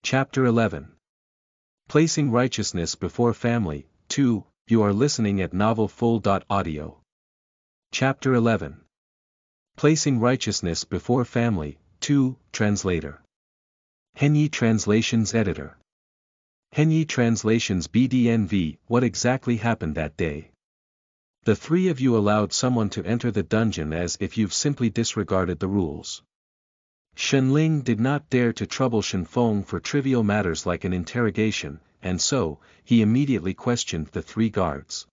Chapter 11. Placing Righteousness Before Family. 2. You are listening at novelfull.audio. Chapter 11. Placing Righteousness Before Family. 2. Translator. Henyi Translations Editor. Henyi Translations BDNV. What exactly happened that day? The three of you allowed someone to enter the dungeon as if you've simply disregarded the rules. Shenling did not dare to trouble Shenfeng for trivial matters like an interrogation, and so, he immediately questioned the three guards.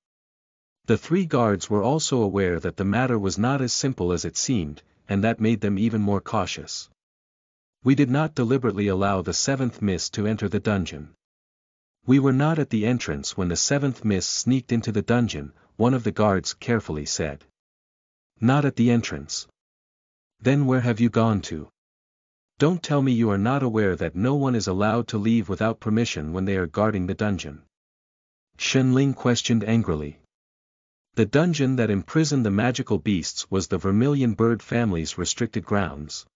The three guards were also aware that the matter was not as simple as it seemed, and that made them even more cautious. We did not deliberately allow the seventh miss to enter the dungeon. We were not at the entrance when the seventh miss sneaked into the dungeon, one of the guards carefully said. Not at the entrance. Then where have you gone to? Don't tell me you are not aware that no one is allowed to leave without permission when they are guarding the dungeon. Shenling questioned angrily. The dungeon that imprisoned the magical beasts was the Vermilion Bird family's restricted grounds.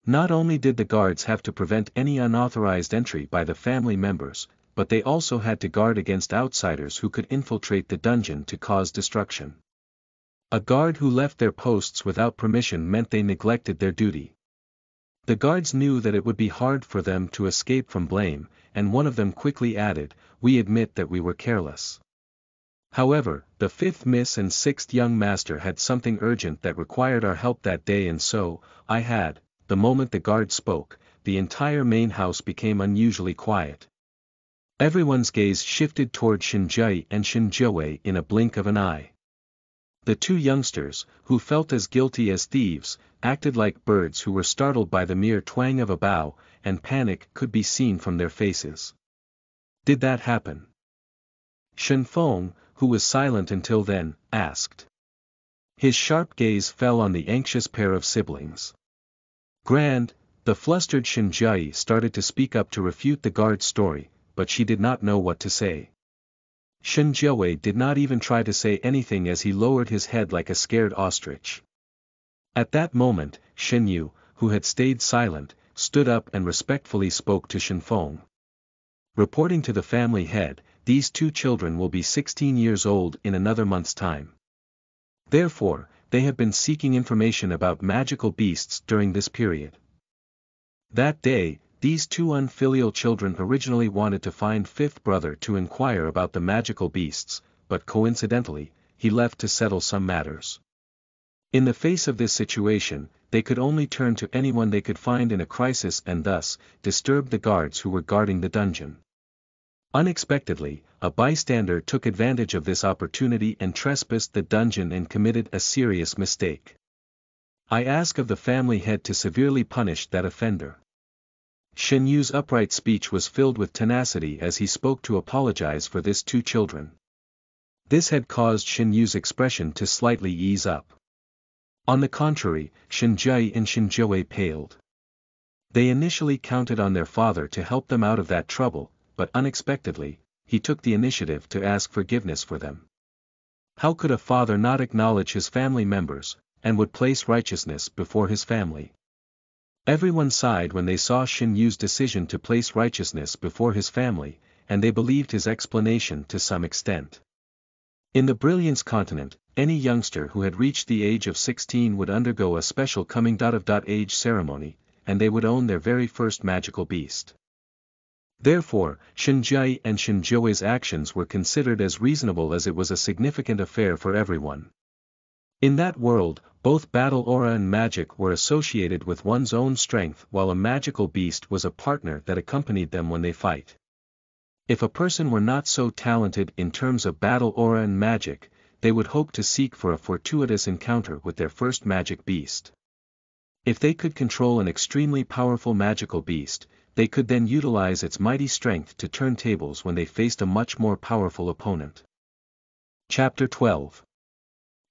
Not only did the guards have to prevent any unauthorized entry by the family members, but they also had to guard against outsiders who could infiltrate the dungeon to cause destruction. A guard who left their posts without permission meant they neglected their duty. The guards knew that it would be hard for them to escape from blame, and one of them quickly added, "We admit that we were careless." However, the fifth miss and sixth young master had something urgent that required our help that day, and so, the moment the guard spoke, the entire main house became unusually quiet. Everyone's gaze shifted toward Shinjie and Shinjiawei in a blink of an eye. The two youngsters, who felt as guilty as thieves, acted like birds who were startled by the mere twang of a bough, and panic could be seen from their faces. Did that happen? Shenfeng, who was silent until then, asked. His sharp gaze fell on the anxious pair of siblings. Grand, the flustered Shinjie started to speak up to refute the guard's story, but she did not know what to say. Shinjiawei did not even try to say anything as he lowered his head like a scared ostrich. At that moment, Shenyu, who had stayed silent, stood up and respectfully spoke to Shenfeng. Reporting to the family head, these two children will be 16 years old in another month's time. Therefore, they have been seeking information about magical beasts during this period. That day, these two unfilial children originally wanted to find fifth brother to inquire about the magical beasts, but coincidentally, he left to settle some matters. In the face of this situation, they could only turn to anyone they could find in a crisis and thus, disturb the guards who were guarding the dungeon. Unexpectedly, a bystander took advantage of this opportunity and trespassed the dungeon and committed a serious mistake. I ask of the family head to severely punish that offender. Shenyu's upright speech was filled with tenacity as he spoke to apologize for this two children. This had caused Shenyu's expression to slightly ease up. On the contrary, Shinjie and Shinjiawei paled. They initially counted on their father to help them out of that trouble, but unexpectedly, he took the initiative to ask forgiveness for them. How could a father not acknowledge his family members, and would place righteousness before his family? Everyone sighed when they saw Shenyu's decision to place righteousness before his family, and they believed his explanation to some extent. In the Brilliance continent, any youngster who had reached the age of 16 would undergo a special coming-of-age ceremony, and they would own their very first magical beast. Therefore, Shinjie and Shinjiawei's actions were considered as reasonable as it was a significant affair for everyone. In that world, both battle aura and magic were associated with one's own strength, while a magical beast was a partner that accompanied them when they fight. If a person were not so talented in terms of battle aura and magic, they would hope to seek for a fortuitous encounter with their first magic beast. If they could control an extremely powerful magical beast, they could then utilize its mighty strength to turn tables when they faced a much more powerful opponent. Chapter 12.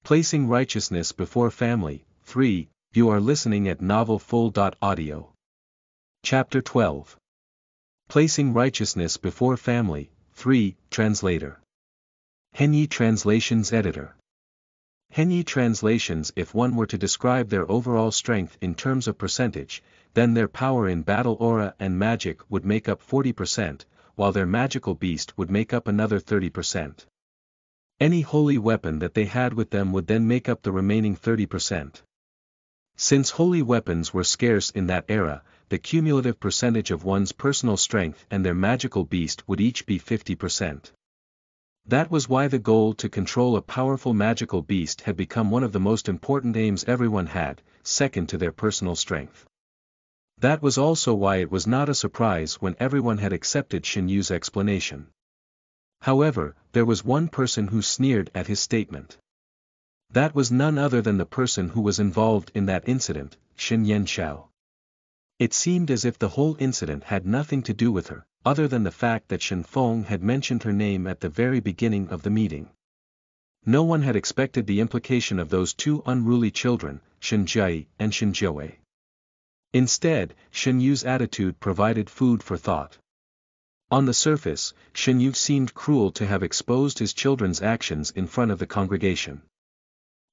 Placing Righteousness Before Family. 3. You are listening at novelfull.audio. Chapter 12. Placing Righteousness Before Family. 3. Translator. Henyi Translations Editor. Henyi Translations. If one were to describe their overall strength in terms of percentage, then their power in battle aura and magic would make up 40%, while their magical beast would make up another 30%. Any holy weapon that they had with them would then make up the remaining 30%. Since holy weapons were scarce in that era, the cumulative percentage of one's personal strength and their magical beast would each be 50%. That was why the goal to control a powerful magical beast had become one of the most important aims everyone had, second to their personal strength. That was also why it was not a surprise when everyone had accepted Shin Yu's explanation. However, there was one person who sneered at his statement. That was none other than the person who was involved in that incident, Shin Yanxiao. It seemed as if the whole incident had nothing to do with her, other than the fact that Shen Feng had mentioned her name at the very beginning of the meeting. No one had expected the implication of those two unruly children, Shen Jie and Shen Jiawei. Instead, Shen Yu's attitude provided food for thought. On the surface, Shen Yu seemed cruel to have exposed his children's actions in front of the congregation.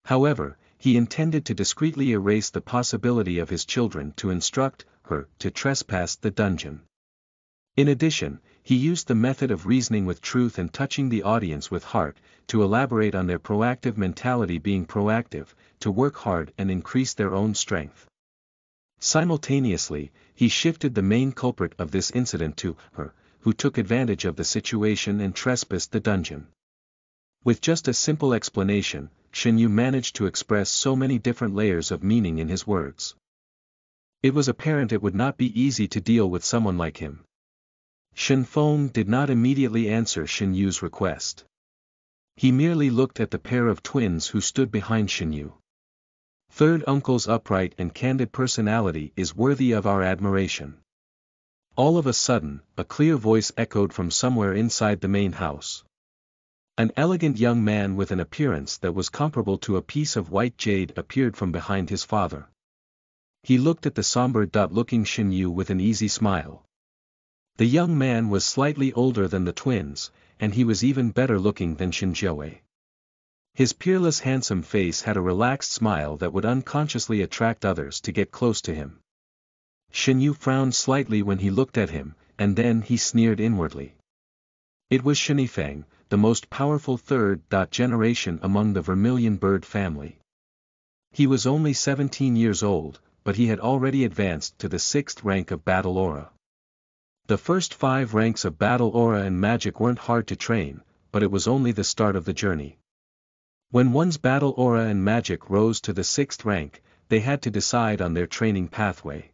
However, he intended to discreetly erase the possibility of his children to instruct her to trespass the dungeon. In addition, he used the method of reasoning with truth and touching the audience with heart, to elaborate on their proactive mentality being proactive, to work hard and increase their own strength. Simultaneously, he shifted the main culprit of this incident to her, who took advantage of the situation and trespassed the dungeon. With just a simple explanation, Shen Yu managed to express so many different layers of meaning in his words. It was apparent it would not be easy to deal with someone like him. Shen Feng did not immediately answer Shen Yu's request. He merely looked at the pair of twins who stood behind Shen Yu. Third uncle's upright and candid personality is worthy of our admiration. All of a sudden, a clear voice echoed from somewhere inside the main house. An elegant young man with an appearance that was comparable to a piece of white jade appeared from behind his father. He looked at the somber-looking Shen Yu with an easy smile. The young man was slightly older than the twins, and he was even better looking than Shen Jiawei. His peerless handsome face had a relaxed smile that would unconsciously attract others to get close to him. Shen Yu frowned slightly when he looked at him, and then he sneered inwardly. It was Shenifeng, the most powerful third generation among the Vermilion Bird family. He was only 17 years old, but he had already advanced to the 6th rank of Battle Aura. The first 5 ranks of Battle Aura and Magic weren't hard to train, but it was only the start of the journey. When one's Battle Aura and Magic rose to the 6th rank, they had to decide on their training pathway.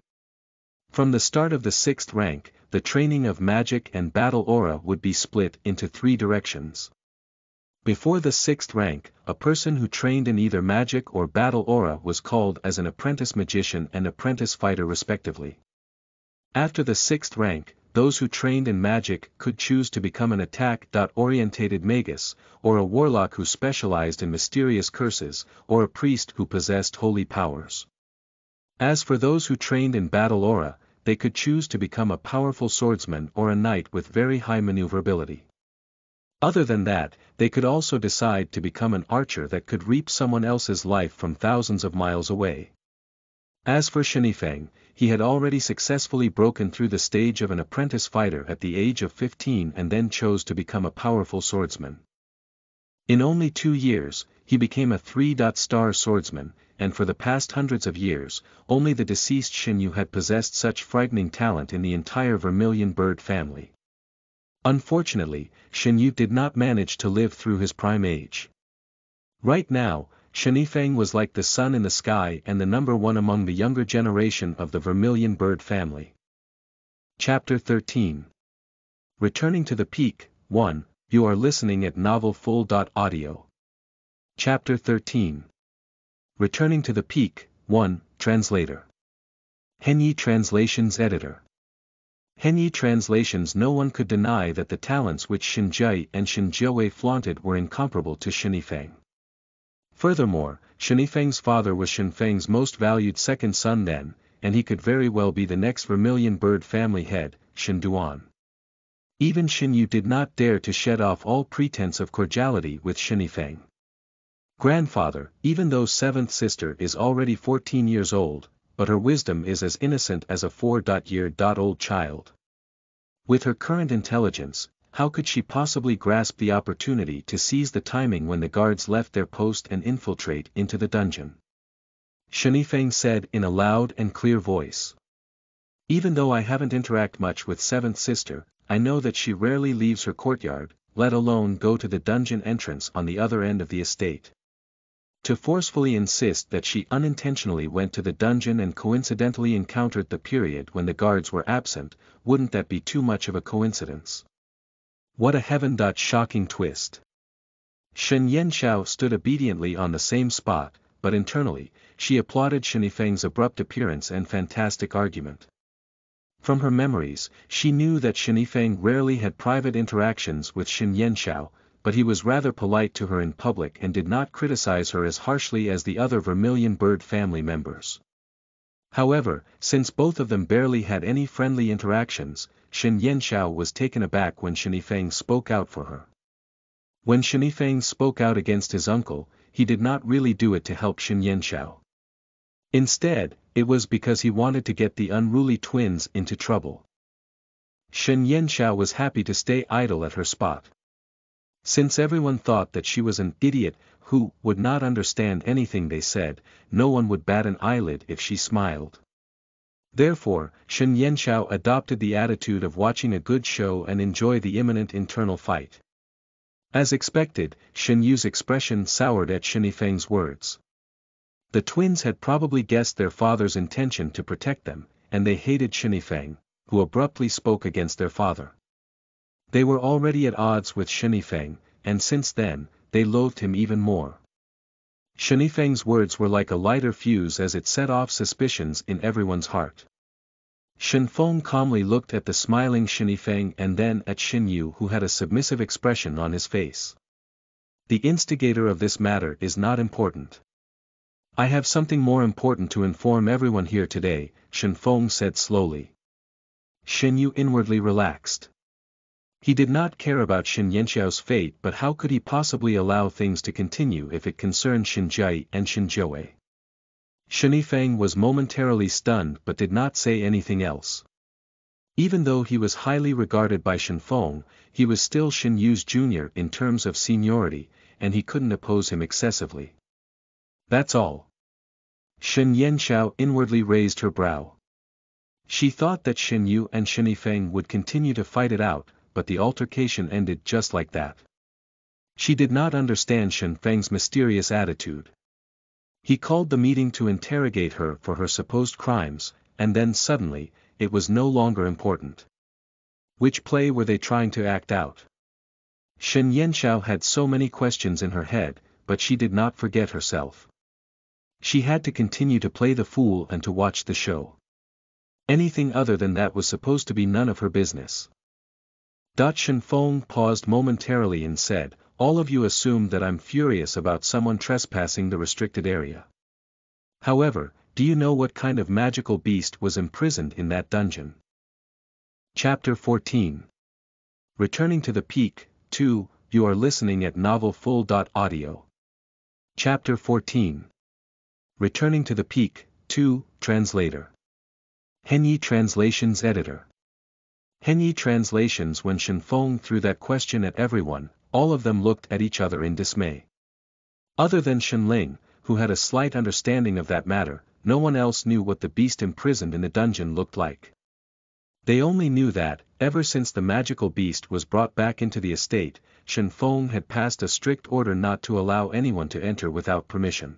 From the start of the 6th rank, the training of Magic and Battle Aura would be split into 3 directions. Before the 6th rank, a person who trained in either Magic or Battle Aura was called as an Apprentice Magician and Apprentice Fighter respectively. After the 6th rank, those who trained in Magic could choose to become an attack-orientated Magus, or a Warlock who specialized in mysterious curses, or a priest who possessed holy powers. As for those who trained in Battle Aura, they could choose to become a powerful swordsman or a knight with very high maneuverability. Other than that, they could also decide to become an archer that could reap someone else's life from thousands of miles away. As for Shenifeng, he had already successfully broken through the stage of an apprentice fighter at the age of 15 and then chose to become a powerful swordsman. In only 2 years, he became a 3-star swordsman, and for the past hundreds of years, only the deceased Shen Yu had possessed such frightening talent in the entire Vermilion Bird family. Unfortunately, Shen Yu did not manage to live through his prime age. Right now, Shenifeng was like the sun in the sky and the number 1 among the younger generation of the Vermilion Bird family. Chapter 13. Returning to the Peak, 1, you are listening at novelfull.audio. Chapter 13. Returning to the Peak, 1, Translator. Henyi Translations Editor. Henyi Translations. No one could deny that the talents which Shen Jie and Shen Jiawei flaunted were incomparable to Shenifeng. Furthermore, Shenifeng's father was Shenfeng's most valued second son then, and he could very well be the next Vermilion Bird family head, Shen Duan. Even Shen Yu did not dare to shed off all pretense of cordiality with Shenifeng. Grandfather, even though 7th sister is already 14 years old, but her wisdom is as innocent as a 4-year-old child. With her current intelligence, how could she possibly grasp the opportunity to seize the timing when the guards left their post and infiltrate into the dungeon? Shen Yifeng said in a loud and clear voice. Even though I haven't interacted much with Seventh Sister, I know that she rarely leaves her courtyard, let alone go to the dungeon entrance on the other end of the estate. To forcefully insist that she unintentionally went to the dungeon and coincidentally encountered the period when the guards were absent, wouldn't that be too much of a coincidence? What a heaven-shocking twist! Shen Yanxiao stood obediently on the same spot, but internally, she applauded Shen Yifeng's abrupt appearance and fantastic argument. From her memories, she knew that Shen Yifeng rarely had private interactions with Shen Yanxiao, but he was rather polite to her in public and did not criticize her as harshly as the other Vermilion Bird family members. However, since both of them barely had any friendly interactions, Shen Yanxiao was taken aback when Shen Yifeng spoke out for her. When Shen Yifeng spoke out against his uncle, he did not really do it to help Shen Yanxiao. Instead, it was because he wanted to get the unruly twins into trouble. Shen Yanxiao was happy to stay idle at her spot. Since everyone thought that she was an idiot who would not understand anything they said, no one would bat an eyelid if she smiled. Therefore, Shen Yanxiao adopted the attitude of watching a good show and enjoy the imminent internal fight. As expected, Shen Yu's expression soured at Shen Yifeng's words. The twins had probably guessed their father's intention to protect them, and they hated Shen Yifeng, who abruptly spoke against their father. They were already at odds with Shen Yifeng, and since then, they loathed him even more. Shen Yifeng's words were like a lighter fuse as it set off suspicions in everyone's heart. Shen Feng calmly looked at the smiling Shen Yifeng and then at Shen Yu, who had a submissive expression on his face. The instigator of this matter is not important. I have something more important to inform everyone here today, Shen Feng said slowly. Shen Yu inwardly relaxed. He did not care about Shen Yanxiao's fate, but how could he possibly allow things to continue if it concerned Shen Jie and Shen Zhouwei? Shen Yifeng was momentarily stunned but did not say anything else. Even though he was highly regarded by Shen Feng, he was still Shen Yu's junior in terms of seniority, and he couldn't oppose him excessively. That's all. Shen Yanxiao inwardly raised her brow. She thought that Shen Yu and Shen Yifeng would continue to fight it out, but the altercation ended just like that. She did not understand Shen Feng's mysterious attitude. He called the meeting to interrogate her for her supposed crimes, and then suddenly, it was no longer important. Which play were they trying to act out? Shen Yanxiao had so many questions in her head, but she did not forget herself. She had to continue to play the fool and to watch the show. Anything other than that was supposed to be none of her business. Shen Feng paused momentarily and said, "All of you assume that I'm furious about someone trespassing the restricted area. However, do you know what kind of magical beast was imprisoned in that dungeon?" Chapter 14. Returning to the Peak, 2, you are listening at novelfull.audio. Chapter 14. Returning to the Peak, 2, Translator. Henyi Translations Editor. Henyi Translations. When Shen Feng threw that question at everyone, all of them looked at each other in dismay. Other than Shen Ling, who had a slight understanding of that matter, no one else knew what the beast imprisoned in the dungeon looked like. They only knew that, ever since the magical beast was brought back into the estate, Shen Feng had passed a strict order not to allow anyone to enter without permission.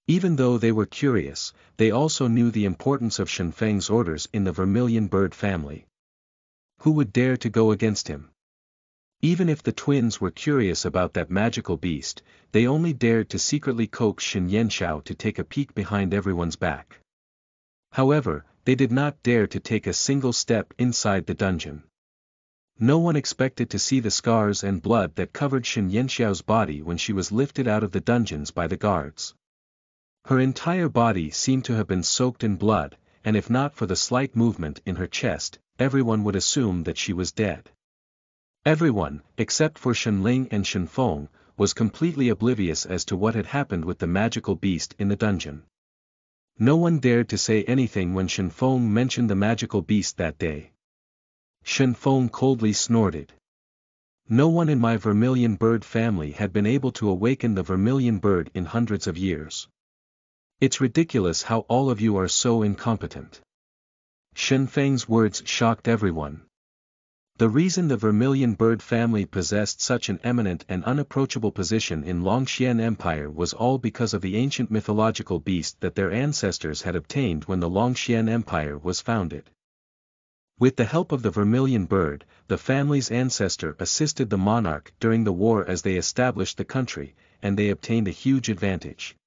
Even though they were curious, they also knew the importance of Shen Feng's orders in the Vermilion Bird family. Who would dare to go against him? Even if the twins were curious about that magical beast, they only dared to secretly coax Shen Yanxiao to take a peek behind everyone's back. However, they did not dare to take a single step inside the dungeon. No one expected to see the scars and blood that covered Shen Yanxiao's body when she was lifted out of the dungeons by the guards. Her entire body seemed to have been soaked in blood, and if not for the slight movement in her chest, everyone would assume that she was dead. Everyone, except for Shen Ling and Shen Feng, was completely oblivious as to what had happened with the magical beast in the dungeon. No one dared to say anything when Shen Feng mentioned the magical beast that day. Shen Feng coldly snorted. No one in my vermilion bird family had been able to awaken the vermilion bird in hundreds of years. It's ridiculous how all of you are so incompetent. Shen Feng's words shocked everyone. The reason the vermilion bird family possessed such an eminent and unapproachable position in Longxian Empire was all because of the ancient mythological beast that their ancestors had obtained when the Longxian Empire was founded. With the help of the vermilion bird, the family's ancestor assisted the monarch during the war as they established the country, and they obtained a huge advantage.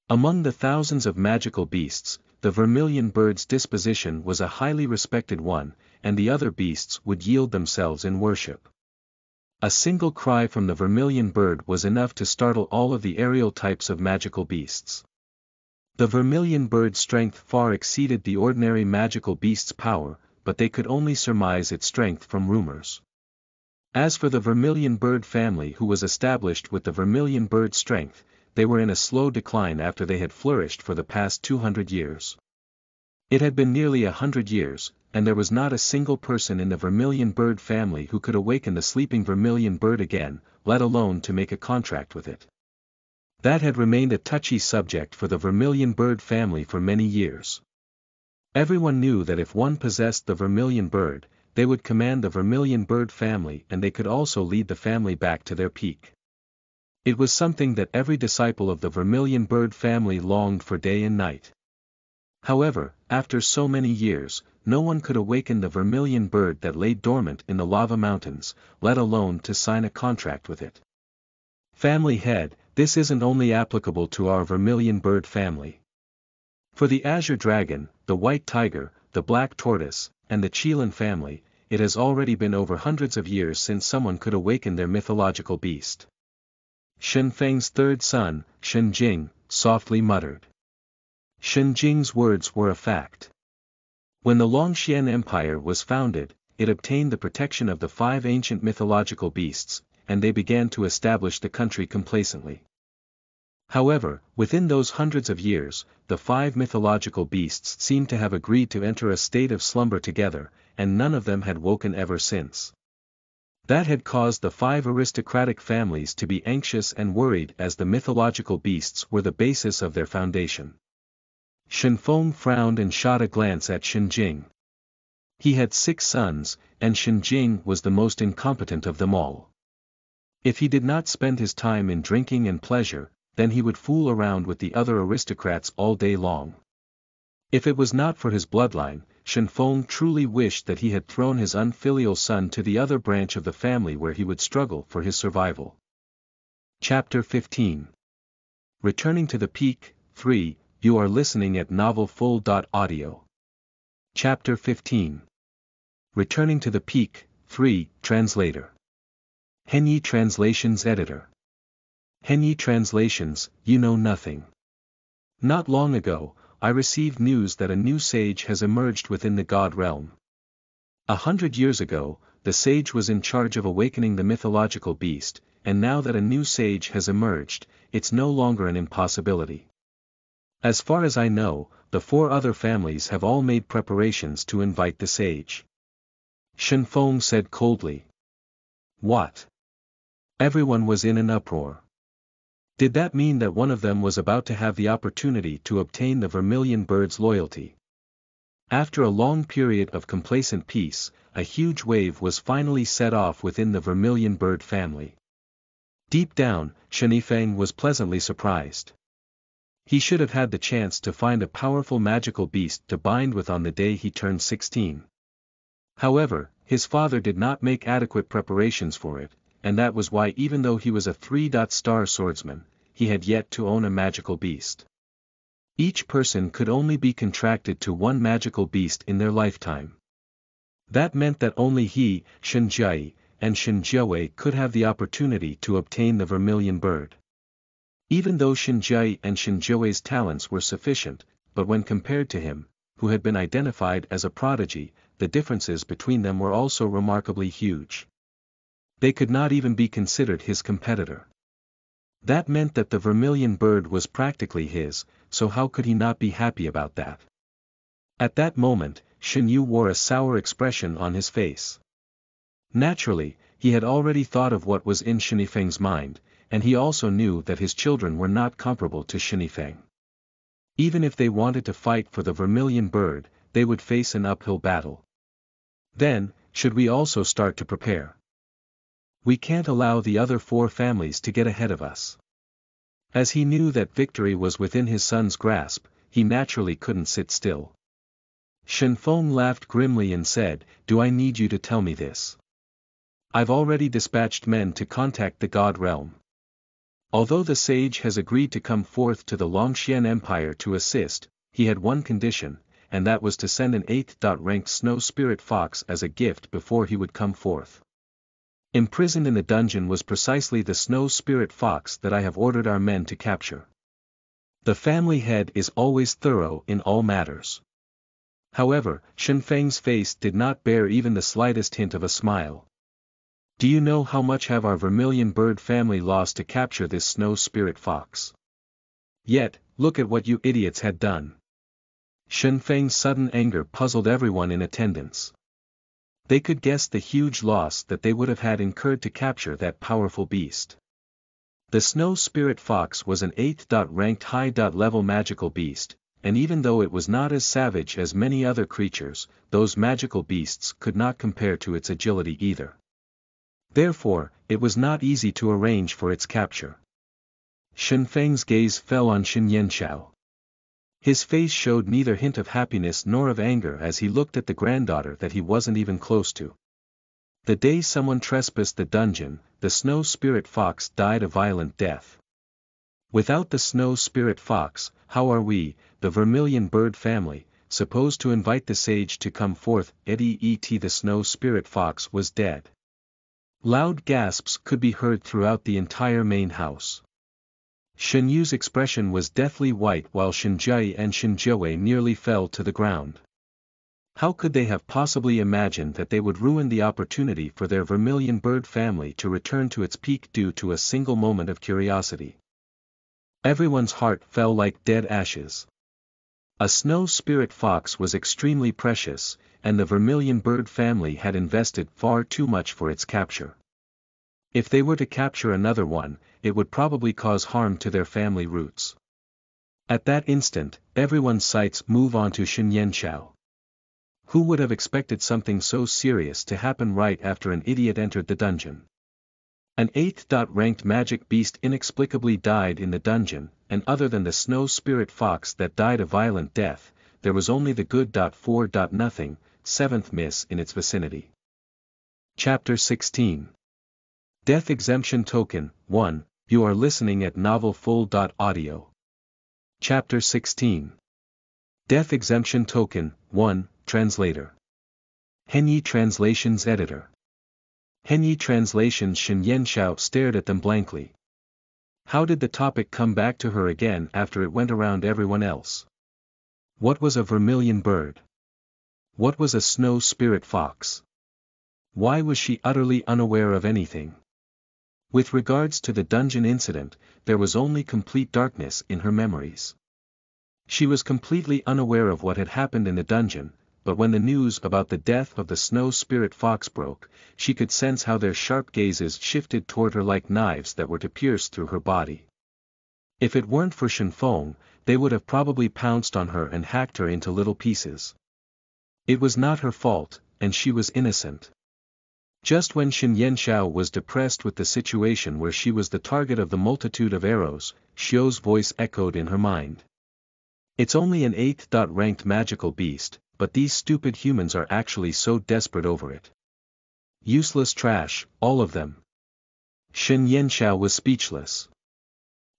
Among the thousands of magical beasts, the vermilion bird's disposition was a highly respected one, and the other beasts would yield themselves in worship. A single cry from the vermilion bird was enough to startle all of the aerial types of magical beasts. The vermilion bird's strength far exceeded the ordinary magical beast's power, but they could only surmise its strength from rumors. As for the vermilion bird family who was established with the vermilion bird's strength, they were in a slow decline after they had flourished for the past 200 years. It had been nearly 100 years, and there was not a single person in the vermilion bird family who could awaken the sleeping vermilion bird again, let alone to make a contract with it. That had remained a touchy subject for the vermilion bird family for many years. Everyone knew that if one possessed the vermilion bird, they would command the vermilion bird family and they could also lead the family back to their peak. It was something that every disciple of the vermilion bird family longed for day and night. However, after so many years, no one could awaken the vermilion bird that lay dormant in the lava mountains, let alone to sign a contract with it. Family head, this isn't only applicable to our vermilion bird family. For the azure dragon, the white tiger, the black tortoise, and the Qilin family, it has already been over hundreds of years since someone could awaken their mythological beast. Shen Feng's third son, Shen Jing, softly muttered. Shen Jing's words were a fact. When the Longxian Empire was founded, it obtained the protection of the 5 ancient mythological beasts, and they began to establish the country complacently. However, within those hundreds of years, the 5 mythological beasts seemed to have agreed to enter a state of slumber together, and none of them had woken ever since. That had caused the 5 aristocratic families to be anxious and worried as the mythological beasts were the basis of their foundation. Shen Feng frowned and shot a glance at Shen Jing. He had 6 sons, and Shen Jing was the most incompetent of them all. If he did not spend his time in drinking and pleasure, then he would fool around with the other aristocrats all day long. If it was not for his bloodline, Shen Feng truly wished that he had thrown his unfilial son to the other branch of the family where he would struggle for his survival. Chapter 15. Returning to the Peak, 3, you are listening at novelfull.audio. Chapter 15. Returning to the Peak, 3, Translator. Henyi Translations Editor. Henyi Translations, you know nothing. Not long ago, I received news that a new sage has emerged within the god realm. 100 years ago, the sage was in charge of awakening the mythological beast, and now that a new sage has emerged, it's no longer an impossibility. As far as I know, the 4 other families have all made preparations to invite the sage. Shen Feng said coldly. What? Everyone was in an uproar. Did that mean that one of them was about to have the opportunity to obtain the vermilion bird's loyalty? After a long period of complacent peace, a huge wave was finally set off within the vermilion bird family. Deep down, Shen Yifeng was pleasantly surprised. He should have had the chance to find a powerful magical beast to bind with on the day he turned 16. However, his father did not make adequate preparations for it, and that was why even though he was a 3-star swordsman, he had yet to own a magical beast. Each person could only be contracted to one magical beast in their lifetime. That meant that only he, Shen Jie, and Shen Jiawei could have the opportunity to obtain the vermilion bird. Even though Shen Jie and Shen Jiawei's talents were sufficient, but when compared to him, who had been identified as a prodigy, the differences between them were also remarkably huge. They could not even be considered his competitor. That meant that the vermilion bird was practically his, so how could he not be happy about that? At that moment, Shen Yu wore a sour expression on his face. Naturally, he had already thought of what was in Shen Yifeng's mind, and he also knew that his children were not comparable to Shen Yifeng. Even if they wanted to fight for the vermilion bird, they would face an uphill battle. Then, should we also start to prepare? We can't allow the other 4 families to get ahead of us. As he knew that victory was within his son's grasp, he naturally couldn't sit still. Shen Feng laughed grimly and said, "Do I need you to tell me this? I've already dispatched men to contact the God Realm. Although the sage has agreed to come forth to the Longxian Empire to assist, he had one condition, and that was to send an 8th-ranked snow spirit fox as a gift before he would come forth. Imprisoned in the dungeon was precisely the snow spirit fox that I have ordered our men to capture. The family head is always thorough in all matters." However, Shen Feng's face did not bear even the slightest hint of a smile. "Do you know how much have our vermilion bird family lost to capture this snow spirit fox? Yet, look at what you idiots had done." Shen Feng's sudden anger puzzled everyone in attendance. They could guess the huge loss that they would have had incurred to capture that powerful beast. The snow spirit fox was an 8th-ranked high-level magical beast, and even though it was not as savage as many other creatures, those magical beasts could not compare to its agility either. Therefore, it was not easy to arrange for its capture. Shen Feng's gaze fell on Shen Yanshao. His face showed neither hint of happiness nor of anger as he looked at the granddaughter that he wasn't even close to. The day someone trespassed the dungeon, the snow spirit fox died a violent death. Without the snow spirit fox, how are we, the vermilion bird family, supposed to invite the sage to come forth? The snow spirit fox was dead. Loud gasps could be heard throughout the entire main house. Shen Yu's expression was deathly white while Shen Jie and Shen Jiawei nearly fell to the ground. How could they have possibly imagined that they would ruin the opportunity for their vermilion bird family to return to its peak due to a single moment of curiosity? Everyone's heart fell like dead ashes. A snow spirit fox was extremely precious, and the vermilion bird family had invested far too much for its capture. If they were to capture another one, it would probably cause harm to their family roots. At that instant, everyone's sights move on to Shen Yanshao. Who would have expected something so serious to happen right after an idiot entered the dungeon? An 8th-ranked magic beast inexplicably died in the dungeon, and other than the snow spirit fox that died a violent death, there was only the good 4. Nothing, 7th miss in its vicinity. Chapter 16. Death Exemption Token, 1, you are listening at novelfull.audio. Chapter 16. Death Exemption Token, 1, Translator. Henyi Translations Editor. Henyi Translations. Shen Yanshao stared at them blankly. How did the topic come back to her again after it went around everyone else? What was a vermilion bird? What was a snow spirit fox? Why was she utterly unaware of anything? With regards to the dungeon incident, there was only complete darkness in her memories. She was completely unaware of what had happened in the dungeon, but when the news about the death of the snow spirit fox broke, she could sense how their sharp gazes shifted toward her like knives that were to pierce through her body. If it weren't for Shen Feng, they would have probably pounced on her and hacked her into little pieces. It was not her fault, and she was innocent. Just when Shen Yanshao was depressed with the situation where she was the target of the multitude of arrows, Xiu's voice echoed in her mind. It's only an 8th-ranked magical beast, but these stupid humans are actually so desperate over it. Useless trash, all of them. Shen Yanshao was speechless.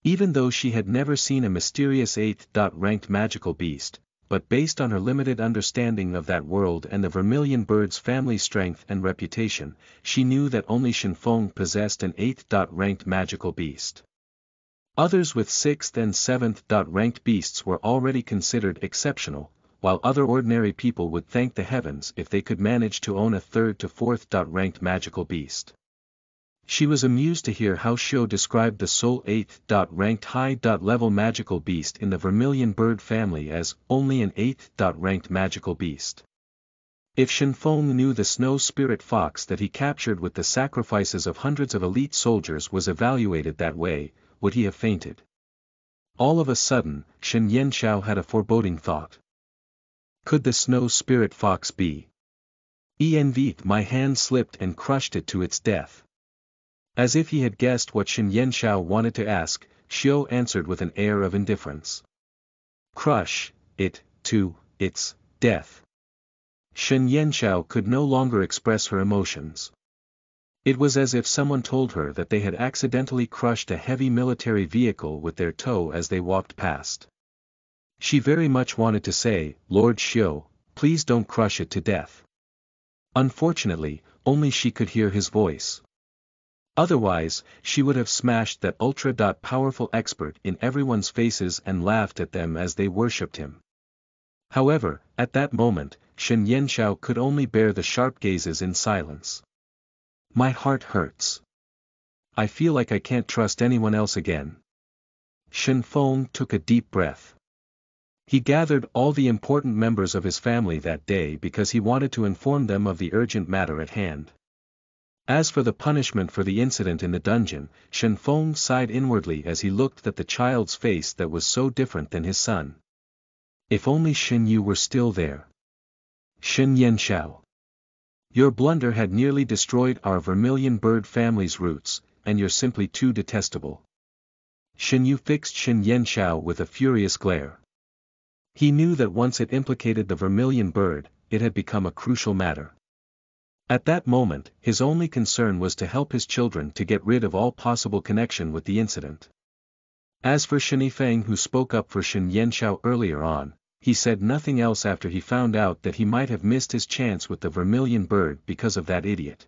Even though she had never seen a mysterious 8th-ranked magical beast, but based on her limited understanding of that world and the vermilion bird's family strength and reputation, she knew that only Shen Feng possessed an 8th-ranked magical beast. Others with 6th and 7th-ranked beasts were already considered exceptional, while other ordinary people would thank the heavens if they could manage to own a 3rd to 4th-ranked magical beast. She was amused to hear how Xiao described the sole 8th-ranked high-level magical beast in the vermilion bird family as only an 8th-ranked magical beast. If Shenfeng knew the snow spirit fox that he captured with the sacrifices of hundreds of elite soldiers was evaluated that way, would he have fainted? All of a sudden, Shen Yanxiao had a foreboding thought. Could the snow spirit fox be? My hand slipped and crushed it to its death. As if he had guessed what Shen Yanxiao wanted to ask, Xiao answered with an air of indifference. Crush it to its death. Shen Yanxiao could no longer express her emotions. It was as if someone told her that they had accidentally crushed a heavy military vehicle with their toe as they walked past. She very much wanted to say, Lord Xiao, please don't crush it to death. Unfortunately, only she could hear his voice. Otherwise, she would have smashed that ultra-powerful expert in everyone's faces and laughed at them as they worshipped him. However, at that moment, Shen Yanxiao could only bear the sharp gazes in silence. My heart hurts. I feel like I can't trust anyone else again. Shenfeng took a deep breath. He gathered all the important members of his family that day because he wanted to inform them of the urgent matter at hand. As for the punishment for the incident in the dungeon, Shenfeng sighed inwardly as he looked at the child's face that was so different than his son. If only Shen Yu were still there. Shen Yanxiao. Your blunder had nearly destroyed our vermilion bird family's roots, and you're simply too detestable. Shen Yu fixed Shen Yanxiao with a furious glare. He knew that once it implicated the vermilion bird, it had become a crucial matter. At that moment, his only concern was to help his children to get rid of all possible connection with the incident. As for Shen Yifeng, who spoke up for Shen Yanxiao earlier on, he said nothing else after he found out that he might have missed his chance with the vermilion bird because of that idiot.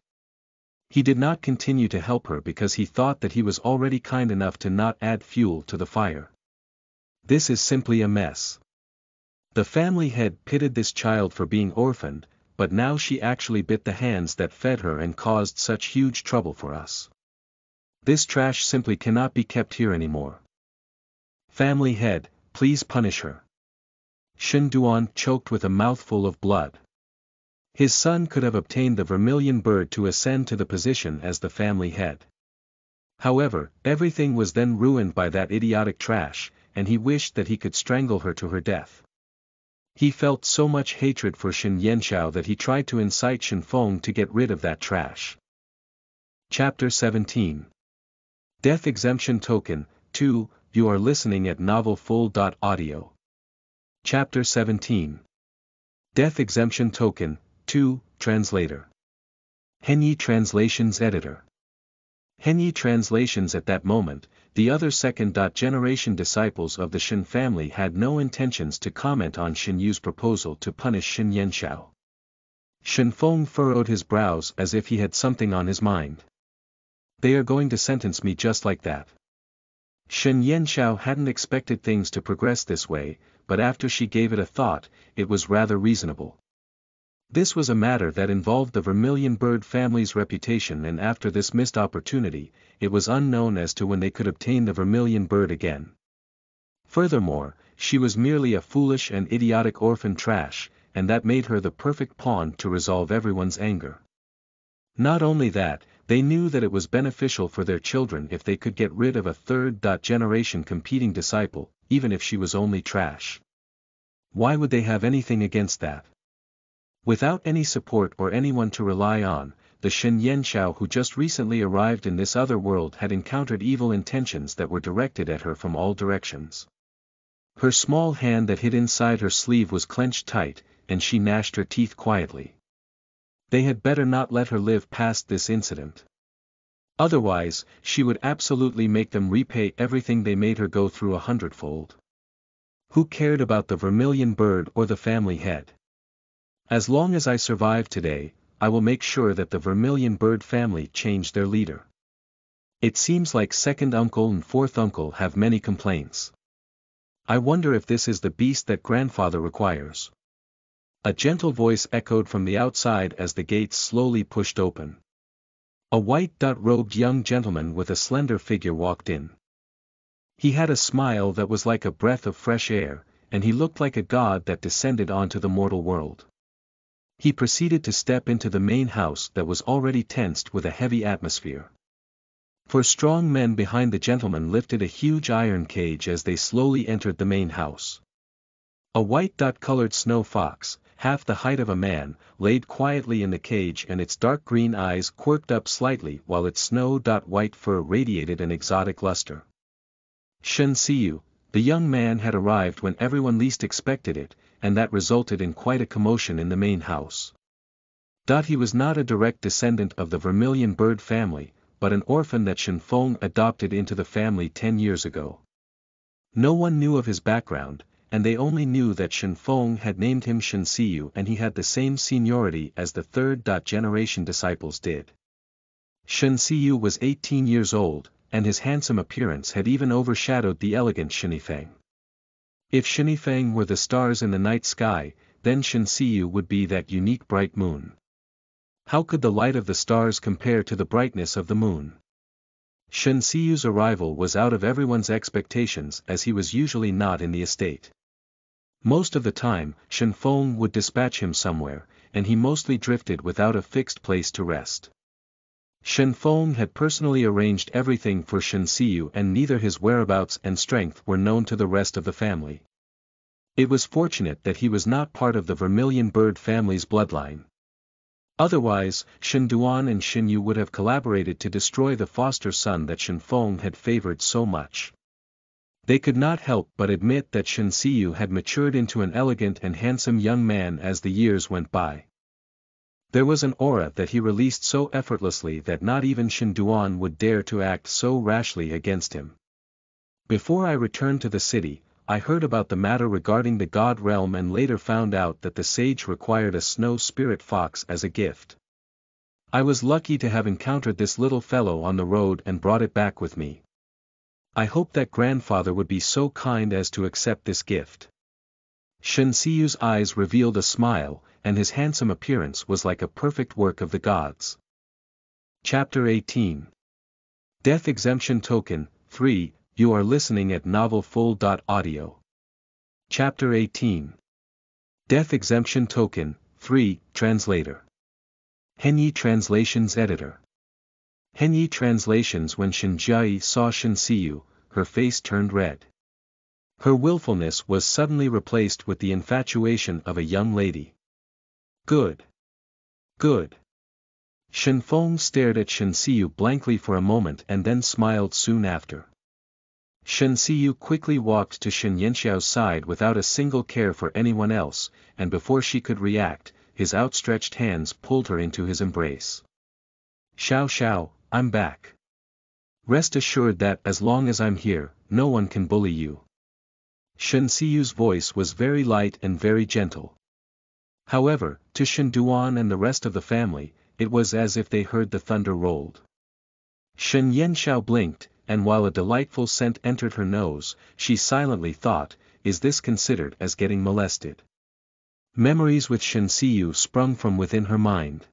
He did not continue to help her because he thought that he was already kind enough to not add fuel to the fire. This is simply a mess. The family head pitied this child for being orphaned, but now she actually bit the hands that fed her and caused such huge trouble for us. This trash simply cannot be kept here anymore. Family head, please punish her. Shen Duan choked with a mouthful of blood. His son could have obtained the vermilion bird to ascend to the position as the family head. However, everything was then ruined by that idiotic trash, and he wished that he could strangle her to her death. He felt so much hatred for Shen Yanxiao that he tried to incite Shenfeng to get rid of that trash. Chapter 17. Death Exemption Token, 2, you are listening at novelfull.audio. Chapter 17. Death Exemption Token, 2, Translator. Henyi Translations Editor. Henyi Translations. At that moment, the other second-generation disciples of the Shen family had no intentions to comment on Shen Yu's proposal to punish Shen Yanxiao. Shenfeng furrowed his brows as if he had something on his mind. They are going to sentence me just like that. Shen Yanxiao hadn't expected things to progress this way, but after she gave it a thought, it was rather reasonable. This was a matter that involved the vermilion bird family's reputation, and after this missed opportunity, it was unknown as to when they could obtain the vermilion bird again. Furthermore, she was merely a foolish and idiotic orphan trash, and that made her the perfect pawn to resolve everyone's anger. Not only that, they knew that it was beneficial for their children if they could get rid of a third-generation competing disciple, even if she was only trash. Why would they have anything against that? Without any support or anyone to rely on, the Shen Yanxiao who just recently arrived in this other world had encountered evil intentions that were directed at her from all directions. Her small hand that hid inside her sleeve was clenched tight, and she gnashed her teeth quietly. They had better not let her live past this incident. Otherwise, she would absolutely make them repay everything they made her go through 100-fold. Who cared about the vermilion bird or the family head? As long as I survive today, I will make sure that the vermilion bird family change their leader. It seems like second uncle and fourth uncle have many complaints. I wonder if this is the beast that grandfather requires. A gentle voice echoed from the outside as the gates slowly pushed open. A white-robed young gentleman with a slender figure walked in. He had a smile that was like a breath of fresh air, and he looked like a god that descended onto the mortal world. He proceeded to step into the main house that was already tensed with a heavy atmosphere. 4 strong men behind the gentleman lifted a huge iron cage as they slowly entered the main house. A white-colored snow fox, half the height of a man, laid quietly in the cage, and its dark green eyes quirked up slightly while its snow-white fur radiated an exotic luster. Shen Siyu, the young man, had arrived when everyone least expected it, and that resulted in quite a commotion in the main house. He was not a direct descendant of the vermilion bird family, but an orphan that Shen Feng adopted into the family 10 years ago. No one knew of his background, and they only knew that Shen Feng had named him Shen Siyu, and he had the same seniority as the third-generation disciples did. Shen Siyu was 18 years old, and his handsome appearance had even overshadowed the elegant Shenifeng. If Shenifeng were the stars in the night sky, then Shen Siyu would be that unique bright moon. How could the light of the stars compare to the brightness of the moon? Shen Siyu's arrival was out of everyone's expectations, as he was usually not in the estate. Most of the time, Shen Feng would dispatch him somewhere, and he mostly drifted without a fixed place to rest. Shen Feng had personally arranged everything for Shen Siyu, and neither his whereabouts and strength were known to the rest of the family. It was fortunate that he was not part of the vermilion bird family's bloodline. Otherwise, Shen Duan and Shen Yu would have collaborated to destroy the foster son that Shen Feng had favored so much. They could not help but admit that Shen Siyu had matured into an elegant and handsome young man as the years went by. There was an aura that he released so effortlessly that not even Shen Duan would dare to act so rashly against him. Before I returned to the city, I heard about the matter regarding the God realm and later found out that the sage required a snow spirit fox as a gift. I was lucky to have encountered this little fellow on the road and brought it back with me. I hope that grandfather would be so kind as to accept this gift. Shen Siyu's eyes revealed a smile, and his handsome appearance was like a perfect work of the gods. Chapter 18. Death Exemption Token, 3, you are listening at NovelFull.audio. Chapter 18. Death Exemption Token, 3, Translator. Henyi Translations Editor. Henyi Translations. When Shen Jiayi saw Shen Siyu, her face turned red. Her willfulness was suddenly replaced with the infatuation of a young lady. Good. Good. Shen Feng stared at Shen Siyu blankly for a moment and then smiled soon after. Shen Siyu quickly walked to Shen Yanxiao's side without a single care for anyone else, and before she could react, his outstretched hands pulled her into his embrace. Xiao Xiao, I'm back. Rest assured that as long as I'm here, no one can bully you. Shen Siyu's voice was very light and very gentle. However, to Shen Duan and the rest of the family, it was as if they heard the thunder rolled. Shen Yanxiao blinked, and while a delightful scent entered her nose, she silently thought, is this considered as getting molested? Memories with Shen Siyu sprung from within her mind.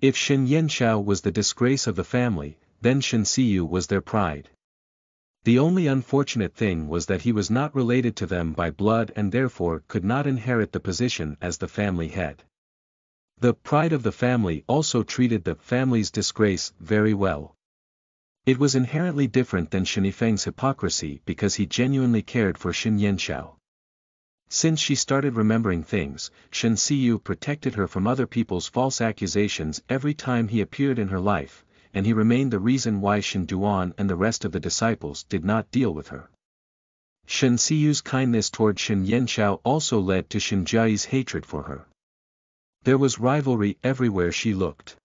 If Shen Yanxiao was the disgrace of the family, then Shen Siyu was their pride. The only unfortunate thing was that he was not related to them by blood and therefore could not inherit the position as the family head. The pride of the family also treated the family's disgrace very well. It was inherently different than Shenifeng's hypocrisy because he genuinely cared for Shen Yanxiao. Since she started remembering things, Shen Siyu protected her from other people's false accusations every time he appeared in her life, and he remained the reason why Shen Duan and the rest of the disciples did not deal with her. Shen Siyu's kindness toward Shen Yanxiao also led to Shen Jiayi's hatred for her. There was rivalry everywhere she looked.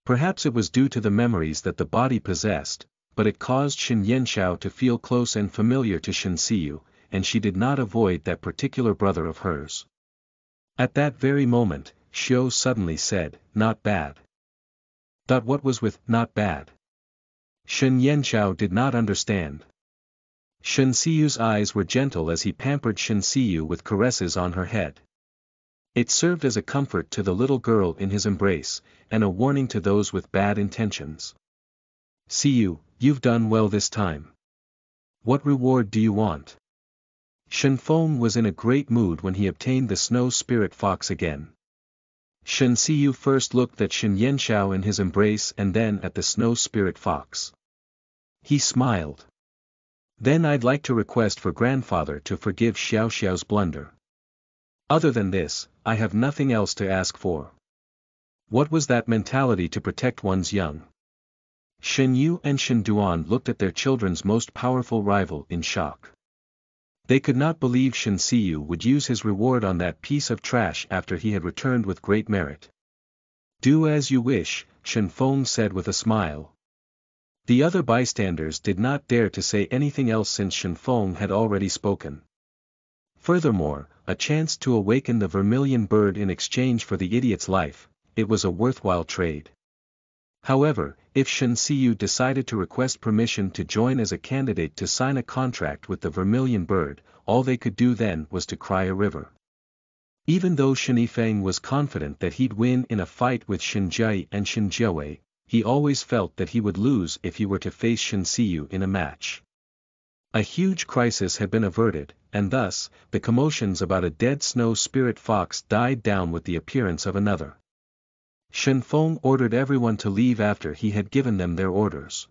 Perhaps it was due to the memories that the body possessed, but it caused Shen Yanxiao to feel close and familiar to Shen Siyu, and she did not avoid that particular brother of hers. At that very moment, Xiao suddenly said, "Not bad." What was with "not bad"? Shen Yanxiao did not understand. Shen Siyu's eyes were gentle as he pampered Shen Siyu with caresses on her head. It served as a comfort to the little girl in his embrace, and a warning to those with bad intentions. "See you, you've done well this time. What reward do you want?" Shen Feng was in a great mood when he obtained the snow spirit fox again. Shen Siyu first looked at Shen Yanxiao in his embrace and then at the snow spirit fox. He smiled. "Then I'd like to request for grandfather to forgive Xiao Xiao's blunder. Other than this, I have nothing else to ask for." What was that mentality to protect one's young? Shen Yu and Shen Duan looked at their children's most powerful rival in shock. They could not believe Shen Siyu would use his reward on that piece of trash after he had returned with great merit. "Do as you wish," Shen Feng said with a smile. The other bystanders did not dare to say anything else since Shen Feng had already spoken. Furthermore, a chance to awaken the vermilion bird in exchange for the idiot's life, it was a worthwhile trade. However, if Shen Siyu decided to request permission to join as a candidate to sign a contract with the vermilion bird, all they could do then was to cry a river. Even though Shen Yifeng was confident that he'd win in a fight with Shen Jie and Shen Jiawei, he always felt that he would lose if he were to face Shen Siyu in a match. A huge crisis had been averted, and thus, the commotions about a dead snow spirit fox died down with the appearance of another. Shen Feng ordered everyone to leave after he had given them their orders.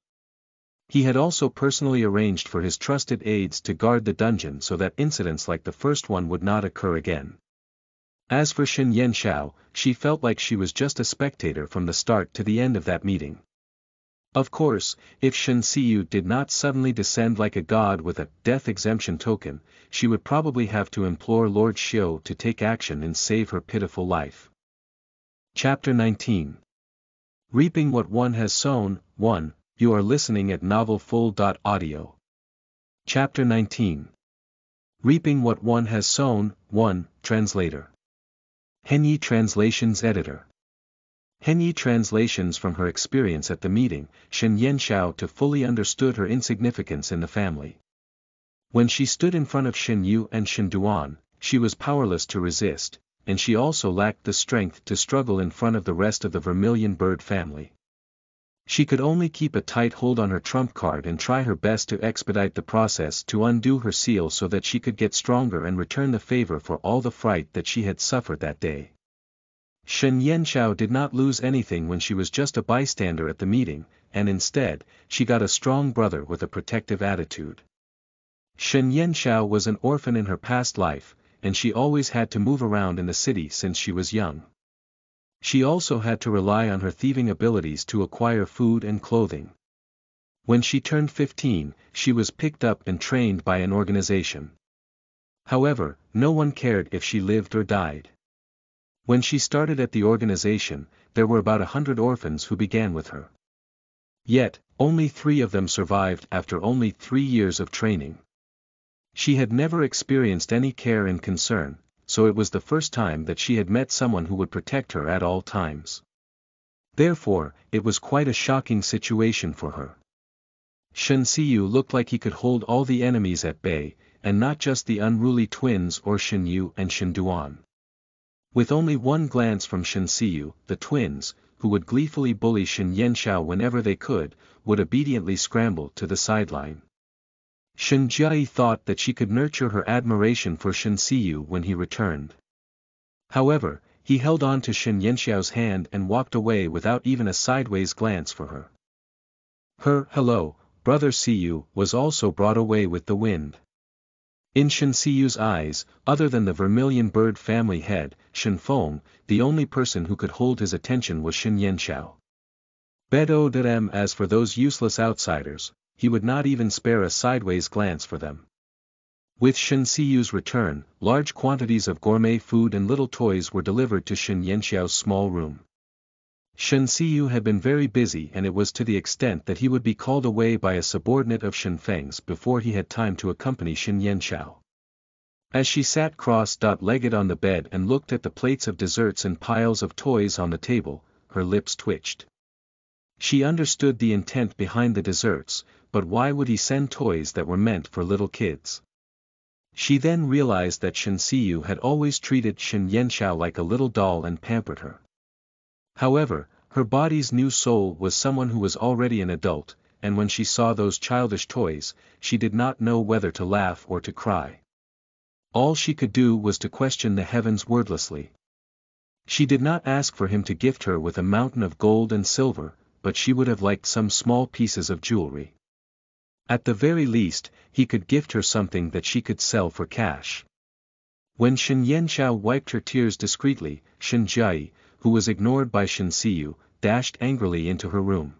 He had also personally arranged for his trusted aides to guard the dungeon so that incidents like the first one would not occur again. As for Shen Yanxiao, she felt like she was just a spectator from the start to the end of that meeting. Of course, if Shen Siyu did not suddenly descend like a god with a death exemption token, she would probably have to implore Lord Xiu to take action and save her pitiful life. Chapter 19. Reaping What One Has Sown. 1. You are listening at novelfull.audio. Chapter 19. Reaping What One Has Sown. 1. Translator. Henyi Translations Editor. Henyi Translations. From her experience at the meeting, Shen Yanxiao fully understood her insignificance in the family. When she stood in front of Shen Yu and Shen Duan, she was powerless to resist, and she also lacked the strength to struggle in front of the rest of the vermilion bird family. She could only keep a tight hold on her trump card and try her best to expedite the process to undo her seal so that she could get stronger and return the favor for all the fright that she had suffered that day. Shen Yanxiao did not lose anything when she was just a bystander at the meeting, and instead, she got a strong brother with a protective attitude. Shen Yanxiao was an orphan in her past life, and she always had to move around in the city since she was young. She also had to rely on her thieving abilities to acquire food and clothing. When she turned 15, she was picked up and trained by an organization. However, no one cared if she lived or died. When she started at the organization, there were about 100 orphans who began with her. Yet, only 3 of them survived after only 3 years of training. She had never experienced any care and concern, so it was the first time that she had met someone who would protect her at all times. Therefore, it was quite a shocking situation for her. Shen Siyu looked like he could hold all the enemies at bay, and not just the unruly twins or Shen Yu and Shen Duan. With only one glance from Shen Siyu, the twins, who would gleefully bully Shen Yanxiao whenever they could, would obediently scramble to the sideline. Shen Jiai thought that she could nurture her admiration for Shen Siyu when he returned. However, he held on to Shen Yanxiao's hand and walked away without even a sideways glance for her. Her "hello, brother Siyu" was also brought away with the wind. In Shen Siyu's eyes, other than the vermilion bird family head, Shen Feng, the only person who could hold his attention was Shen Yanxiao. Bedo Derem. As for those useless outsiders, he would not even spare a sideways glance for them. With Shen Siyu's return, large quantities of gourmet food and little toys were delivered to Shen Yanxiao's small room. Shen Siyu had been very busy, and it was to the extent that he would be called away by a subordinate of Shen Feng's before he had time to accompany Shen Yanxiao. As she sat cross-legged on the bed and looked at the plates of desserts and piles of toys on the table, her lips twitched. She understood the intent behind the desserts, but why would he send toys that were meant for little kids? She then realized that Shen Siyu had always treated Shen Yanxiao like a little doll and pampered her. However, her body's new soul was someone who was already an adult, and when she saw those childish toys, she did not know whether to laugh or to cry. All she could do was to question the heavens wordlessly. She did not ask for him to gift her with a mountain of gold and silver, but she would have liked some small pieces of jewelry. At the very least, he could gift her something that she could sell for cash. When Shen Yanxiao wiped her tears discreetly, Shen Jiayi, who was ignored by Shen Siyu, dashed angrily into her room.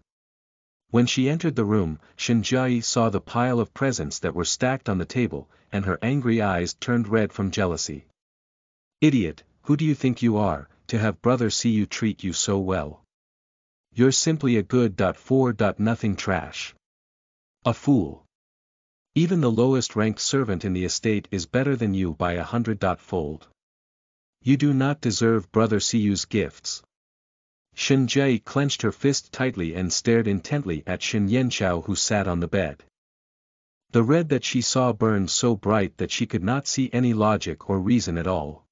When she entered the room, Shen Jiayi saw the pile of presents that were stacked on the table, and her angry eyes turned red from jealousy. "Idiot, who do you think you are, to have brother Siyu treat you so well? You're simply a good for nothing trash. A fool. Even the lowest ranked servant in the estate is better than you by 100-fold. You do not deserve brother Siyu's gifts." Shen Jiayi clenched her fist tightly and stared intently at Shen Yanxiao, who sat on the bed. The red that she saw burned so bright that she could not see any logic or reason at all.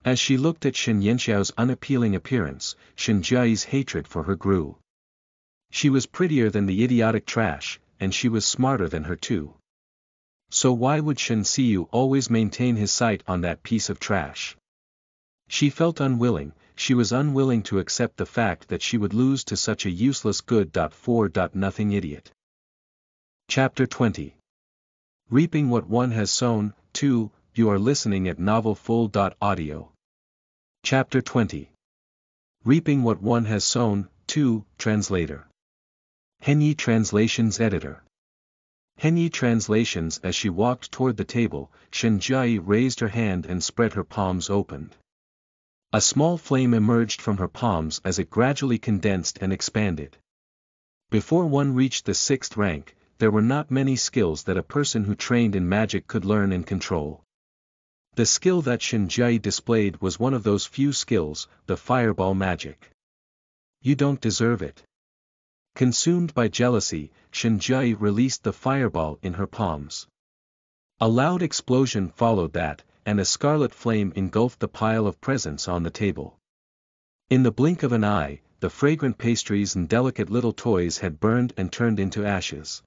As she looked at Shen Yanxiao's unappealing appearance, Shen Jiayi's hatred for her grew. She was prettier than the idiotic trash, and she was smarter than her too. So why would Shen Siyu always maintain his sight on that piece of trash? She felt unwilling. She was unwilling to accept the fact that she would lose to such a useless good for nothing idiot. Chapter 20. Reaping What One Has Sown. 2. You are listening at novelfull.audio. Chapter 20. Reaping What One Has Sown. 2. Translator. Henyi Translations Editor. Henyi Translations. As she walked toward the table, Shen Jiayi raised her hand and spread her palms opened. A small flame emerged from her palms as it gradually condensed and expanded. Before one reached the 6th rank, there were not many skills that a person who trained in magic could learn and control. The skill that Shen Jiayi displayed was one of those few skills, the fireball magic. You don't deserve it. Consumed by jealousy, Shen Jiayi released the fireball in her palms. A loud explosion followed that, and a scarlet flame engulfed the pile of presents on the table. In the blink of an eye, the fragrant pastries and delicate little toys had burned and turned into ashes.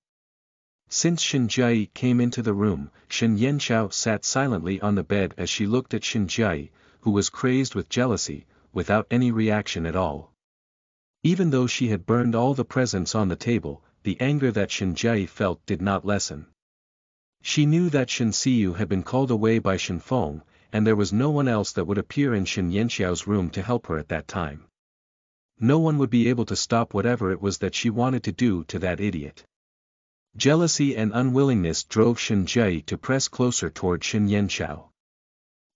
Since Shen Jiayi came into the room, Shen Yanxiao sat silently on the bed as she looked at Shen Jiayi, who was crazed with jealousy, without any reaction at all. Even though she had burned all the presents on the table, the anger that Shen Jiayi felt did not lessen. She knew that Shen Siyu had been called away by Shen Feng, and there was no one else that would appear in Shen Yanxiao's room to help her at that time. No one would be able to stop whatever it was that she wanted to do to that idiot. Jealousy and unwillingness drove Shen Jiayi to press closer toward Shen Yanxiao.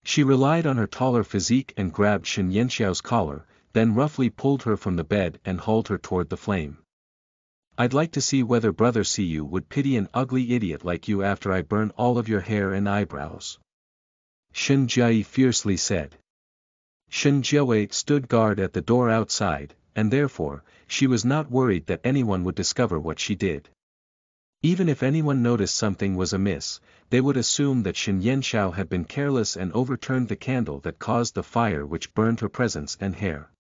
She relied on her taller physique and grabbed Shen Yanxiao's collar, then roughly pulled her from the bed and hauled her toward the flame. "I'd like to see whether brother Siyu would pity an ugly idiot like you after I burn all of your hair and eyebrows," Shen Jiayi fiercely said. Shen Jiawei stood guard at the door outside, and therefore, she was not worried that anyone would discover what she did. Even if anyone noticed something was amiss, they would assume that Shen Yanxiao had been careless and overturned the candle that caused the fire which burned her presents and hair.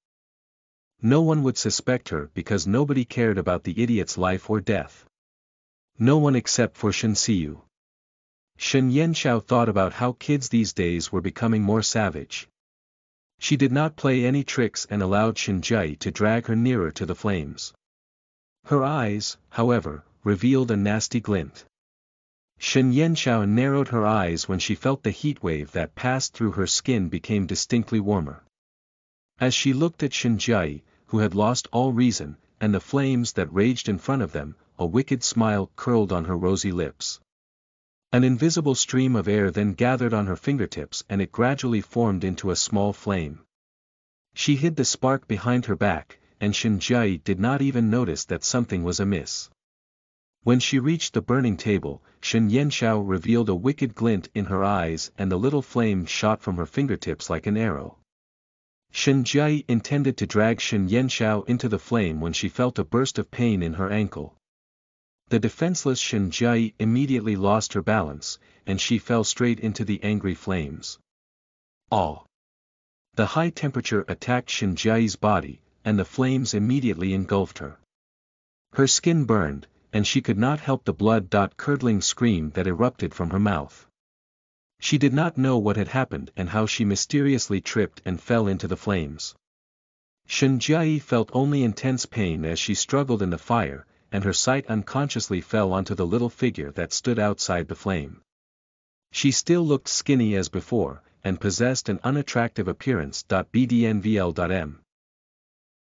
No one would suspect her because nobody cared about the idiot's life or death. No one except for Shen Siyu. Shen Yanxiao thought about how kids these days were becoming more savage. She did not play any tricks and allowed Shen Jiayi to drag her nearer to the flames. Her eyes, however, revealed a nasty glint. Shen Yanxiao narrowed her eyes when she felt the heat wave that passed through her skin became distinctly warmer. As she looked at Shen Jiayi, who had lost all reason, and the flames that raged in front of them, a wicked smile curled on her rosy lips. An invisible stream of air then gathered on her fingertips and it gradually formed into a small flame. She hid the spark behind her back, and Shen Jiayi did not even notice that something was amiss. When she reached the burning table, Shen Yanxiao revealed a wicked glint in her eyes and the little flame shot from her fingertips like an arrow. Shen Jiayi intended to drag Shen Yanxiao into the flame when she felt a burst of pain in her ankle. The defenseless Shen Jiayi immediately lost her balance, and she fell straight into the angry flames. All. The high temperature attacked Shinjiai's body, and the flames immediately engulfed her. Her skin burned, and she could not help the blood-curdling scream that erupted from her mouth. She did not know what had happened and how she mysteriously tripped and fell into the flames. Shinjiai felt only intense pain as she struggled in the fire, and her sight unconsciously fell onto the little figure that stood outside the flame. She still looked skinny as before, and possessed an unattractive appearance. BDNVL.M.